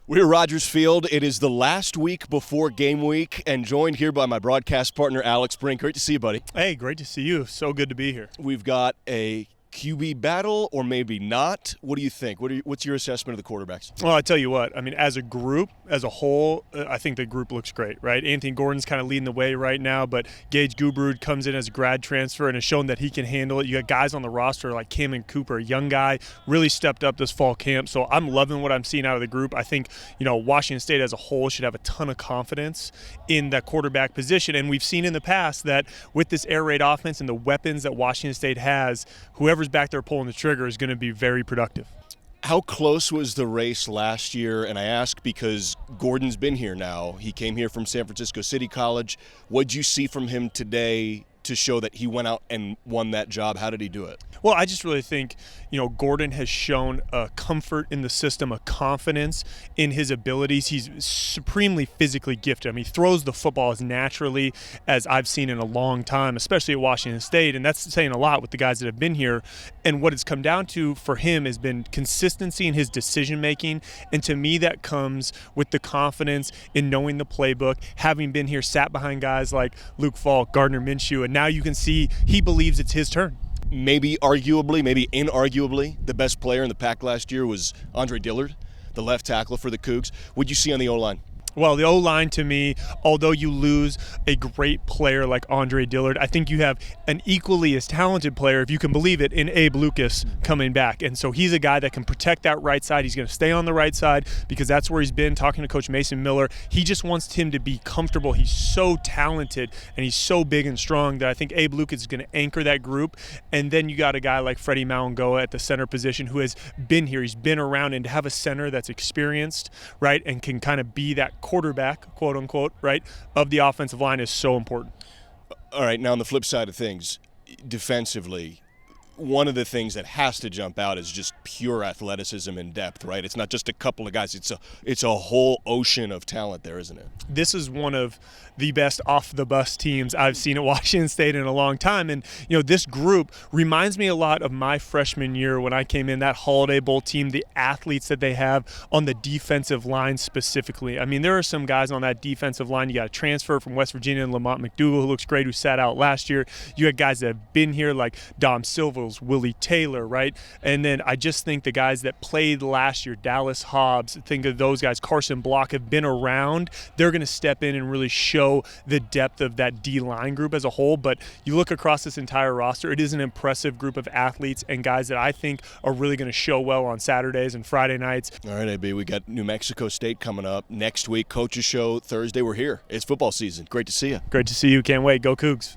We're Rogers Field. It is the last week before game week, and joined here by my broadcast partner, Alex Brink. Great to see you, buddy. Hey, great to see you. So good to be here. We've got a QB battle, or maybe not. What do you think? What's your assessment of the quarterbacks? Well, I tell you what, I mean, as a group, as a whole, I think the group looks great, right? Anthony Gordon's kind of leading the way right now, but Gage Gubrud comes in as a grad transfer and has shown that he can handle it. You got guys on the roster like Cameron Cooper, a young guy, really stepped up this fall camp. So I'm loving what I'm seeing out of the group. I think, Washington State as a whole should have a ton of confidence in that quarterback position. And we've seen in the past that with this air raid offense and the weapons that Washington State has, whoever's back there pulling the trigger is going to be very productive. How close was the race last year? And I ask because Gordon's been here now. He came here from San Francisco City College. What'd you see from him today to show that he went out and won that job? How did he do it? Well, I just really think, Gordon has shown a comfort in the system, a confidence in his abilities. He's supremely physically gifted. I mean, he throws the football as naturally as I've seen in a long time, especially at Washington State, and that's saying a lot with the guys that have been here. And what it's come down to for him has been consistency in his decision-making, and to me that comes with the confidence in knowing the playbook, having been here, sat behind guys like Luke Falk, Gardner Minshew, and now you can see he believes it's his turn. Maybe arguably, maybe inarguably, the best player in the pack last year was Andre Dillard, the left tackle for the Cougs. What'd you see on the O-line? Well, the O-line to me, although you lose a great player like Andre Dillard, I think you have an equally as talented player, if you can believe it, in Abe Lucas coming back. And so he's a guy that can protect that right side. He's going to stay on the right side because that's where he's been, talking to Coach Mason Miller. He just wants him to be comfortable. He's so talented and he's so big and strong that I think Abe Lucas is going to anchor that group. And then you got a guy like Freddie Maungoa at the center position who has been here. He's been around, and to have a center that's experienced, right, and can kind of be that quarterback, quote unquote, right, of the offensive line is so important. All right, now on the flip side of things, defensively, one of the things that has to jump out is just pure athleticism and depth, right? It's not just a couple of guys. It's a whole ocean of talent there, isn't it? This is one of the best off-the-bus teams I've seen at Washington State in a long time. And, this group reminds me a lot of my freshman year when I came in, that Holiday Bowl team, the athletes that they have on the defensive line specifically. I mean, there are some guys on that defensive line. You got a transfer from West Virginia, and Lamont McDougal, who looks great, who sat out last year. You had guys that have been here like Dom Silva, Willie Taylor, right? And then I just think the guys that played last year, Dallas Hobbs, think of those guys, Carson Block, have been around. They're going to step in and really show the depth of that D-line group as a whole. But you look across this entire roster, it is an impressive group of athletes and guys that I think are really going to show well on Saturdays and Friday nights. All right, AB, we got New Mexico State coming up next week. Coaches show Thursday. We're here. It's football season. Great to see you. Great to see you. Can't wait. Go Cougs.